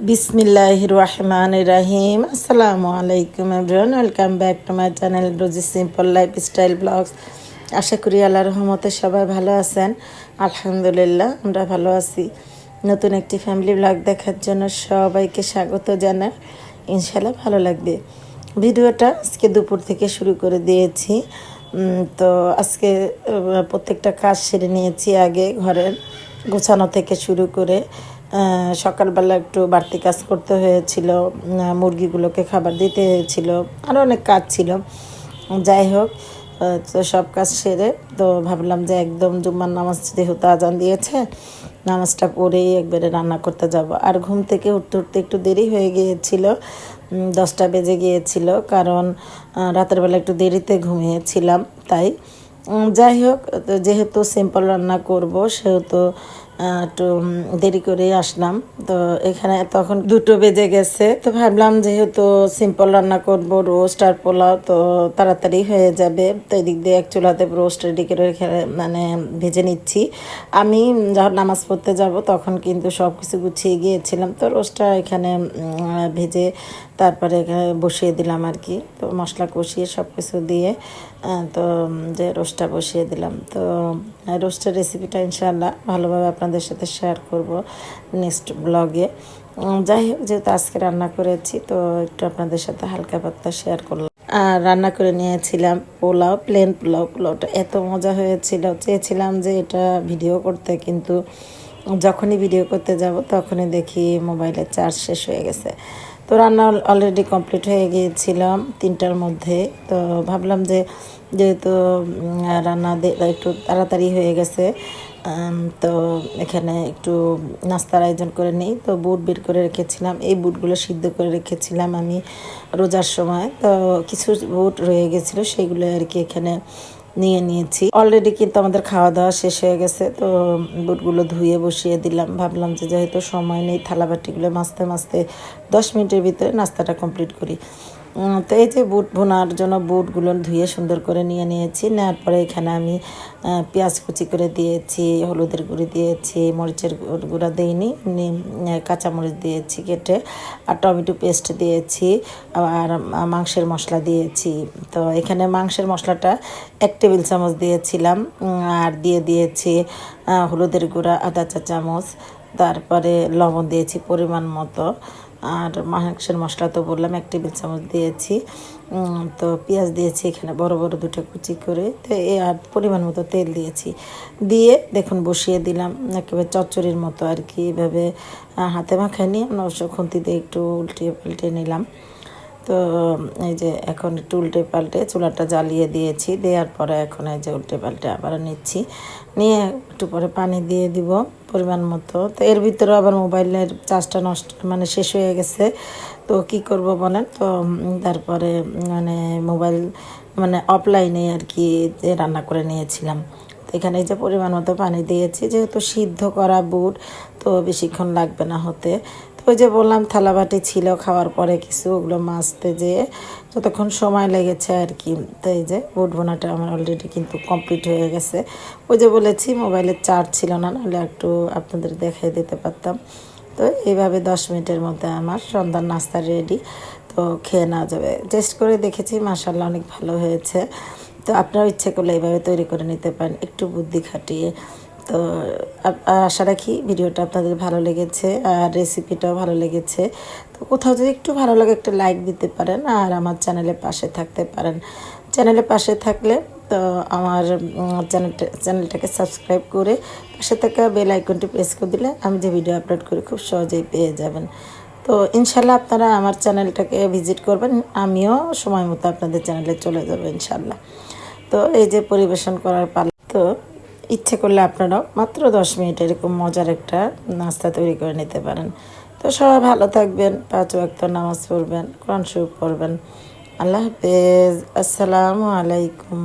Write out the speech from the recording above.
বিসমিল্লাহির রহমানির রহিম। আসসালামু আলাইকুম everyone, welcome back to my channel Rosy simple lifestyle vlogs. আশা করি আল্লাহর রহমতে সবাই ভালো আছেন। আলহামদুলিল্লাহ আমরা ভালো আছি। নতুন একটি ফ্যামিলি ব্লগ দেখার জন্য সবাইকে স্বাগত জানাই। ইনশাল্লাহ ভালো লাগবে। ভিডিওটা আজকে দুপুর থেকে শুরু করে দিয়েছি। তো আজকে প্রত্যেকটা কাজ সেরে নিয়েছি। আগে ঘরের গোছানো থেকে শুরু করে সকালবেলা একটু বাড়তি কাজ করতে হয়েছিল, মুরগিগুলোকে খাবার দিতে হয়েছিল, আরও অনেক কাজ ছিল। যাই হোক, তো সব কাজ সেরে তো ভাবলাম যে একদম জুম্মার নামাজ যেহেতু আজান দিয়েছে, নামাজটা পড়েই একবারে রান্না করতে যাব। আর ঘুম থেকে উঠতে উঠতে একটু দেরি হয়ে গিয়েছিল, 10টা বেজে গিয়েছিল, কারণ রাতের বেলা একটু দেরিতে ঘুমিয়েছিলাম। তাই যাই হোক, যেহেতু সিম্পল রান্না করব সেহেতু একটু দেরি করে আসলাম। তো এখানে তখন 2টো বেজে গেছে। তো ভাবলাম যেহেতু সিম্পল রান্না করব, রোস্ট আর পোলাও, তো তাড়াতাড়ি হয়ে যাবে। তো এদিক দিয়ে এক চুলাতে রোস্ট রেডি করে ভেজে নিচ্ছি। আমি যখন নামাজ পড়তে যাব তখন কিন্তু সব কিছু গুছিয়ে গিয়েছিলাম। তো রোস্টটা এখানে ভেজে তারপরে বসিয়ে দিলাম আর কি। তো মশলা কষিয়ে সব কিছু দিয়ে তো যে রোস্টটা বসিয়ে দিলাম। তো রোস্টের রেসিপিটা ইনশাআল্লাহ ভালোভাবে আপনাদের সাথে শেয়ার করব নেক্সট ব্লগে। যাই হোক, যেহেতু আজকে রান্না করেছি তো একটু আপনাদের সাথে হালকা পাতলা শেয়ার করলাম। আর রান্না করে নিয়েছিলাম পোলাও, প্লেন পোলাও। পোলাওটা এত মজা হয়েছিল, চেয়েছিলাম যে এটা ভিডিও করতে, কিন্তু যখনই ভিডিও করতে যাব তখনই দেখি মোবাইলের চার্জ শেষ হয়ে গেছে। তো রান্না অলরেডি কমপ্লিট হয়ে গিয়েছিলাম 3টার মধ্যে। তো ভাবলাম যে যেহেতু রান্না একটু তাড়াতাড়ি হয়ে গেছে, তো এখানে একটু নাস্তার আয়োজন করে নিই। তো বুট বের করে রেখেছিলাম, এই বুটগুলো সিদ্ধ করে রেখেছিলাম আমি রোজার সময়। তো কিছু বুট রয়ে গেছিলো, সেইগুলো আর কি এখানে নিয়ে নিয়েছি। অলরেডি কিন্তু আমাদের খাওয়া দাওয়া শেষ হয়ে গেছে। তো বুটগুলো ধুয়ে বসিয়ে দিলাম। ভাবলাম যে যেহেতু সময় নেই, থালাবাটিগুলো মাজতে মাজতে 10 মিনিটের ভিতরে নাস্তাটা কমপ্লিট করি। তো এই যে বুট ভুনার জন্য বুটগুলো ধুয়ে সুন্দর করে নিয়ে নিয়েছি। নেওয়ার পরে এখানে আমি পেঁয়াজ কুচি করে দিয়েছি, হলুদের গুঁড়ি দিয়েছি, মরিচের গুঁড়া দিইনি, কাঁচামরিচ দিয়েছি কেটে, আর টমেটো পেস্ট দিয়েছি, আর মাংসের মশলা দিয়েছি। তো এখানে মাংসের মশলাটা 1 টেবিল চামচ দিয়েছিলাম, আর দিয়েছি হলুদের গুঁড়া আধা চা চামচ, তারপরে লবণ দিয়েছি পরিমাণ মতো, আর মাংসের মশলা তো বললাম 1 টেবিল চামচ দিয়েছি। তো পেঁয়াজ দিয়েছি এখানে বড় বড় 2টা কুচি করে। তো আর পরিমাণ মতো তেল দিয়েছি, দিয়ে দেখুন বসিয়ে দিলাম একেবারে চচ্চড়ির মতো আর কি। এভাবে হাতে মাখায় নিয়ে অবশ্য খুন্তি দিয়ে একটু উল্টে পাল্টে নিলাম। তো এই যে এখন একটু উল্টে পাল্টে চুলাটা জ্বালিয়ে দিয়েছি। দেওয়ার পরে এখন এই যে উল্টে পাল্টে আবার নিচ্ছি, নিয়ে একটু পরে পানি দিয়ে দিব পরিমাণ মতো। তো এর ভিতরে আবার মোবাইলের চার্জটা শেষ হয়ে গেছে। তো কি করব বলেন। তো তারপরে মোবাইল অফলাইনে আর কি রান্না করে নিয়েছিলাম। তো এখানে যে পরিমাণ মতো পানি দিয়েছি, যেহেতু সিদ্ধ করা বুট তো বেশিক্ষণ লাগবে না হতে। ওই যে বললাম থালাবাটি ছিল খাওয়ার পরে কিছু, ওগুলো মাজতে যেয়ে যতক্ষণ সময় লেগেছে আর কি। তো এই যে বুট ভুনাটা আমার অলরেডি কিন্তু কমপ্লিট হয়ে গেছে। ওই যে বলেছি মোবাইলের চার্জ ছিল না, নাহলে একটু আপনাদের দেখাই দিতে পারতাম। তো এইভাবে 10 মিনিটের মধ্যে আমার সন্ধ্যার নাস্তা রেডি। তো খেয়ে নেওয়া যাবে। টেস্ট করে দেখেছি, মাশাআল্লাহ অনেক ভালো হয়েছে। তো আপনারাও ইচ্ছে করলে এইভাবে তৈরি করে নিতে পারেন একটু বুদ্ধি খাটিয়ে। তো আশা রাখি ভিডিওটা আপনাদের ভালো লেগেছে আর রেসিপিটাও ভালো লেগেছে। তো কোথাও যদি একটু ভালো লাগে একটা লাইক দিতে পারেন, আর আমার চ্যানেলের পাশে থাকতে পারেন। চ্যানেলের পাশে থাকলে তো আমার চ্যানেলটাকে সাবস্ক্রাইব করে পাশে থাকা বেল আইকনটি প্রেস করে দিলে আমি যে ভিডিও আপলোড করি খুব সহজেই পেয়ে যাবেন। তো ইনশাল্লাহ আপনারা আমার চ্যানেলটাকে ভিজিট করবেন, আমিও সময় মতো আপনাদের চ্যানেলে চলে যাবো ইনশাল্লাহ। তো এই যে পরিবেশন করার পালা। তো ইচ্ছে করলে আপনারাও মাত্র 10 মিনিট এরকম মজার একটা নাস্তা তৈরি করে নিতে পারেন। তো সবাই ভালো থাকবেন, 5 ওয়াক্ত নামাজ পড়বেন, কোরআন শরীফ পড়বেন। আল্লাহ হাফেজ, আসসালামু আলাইকুম।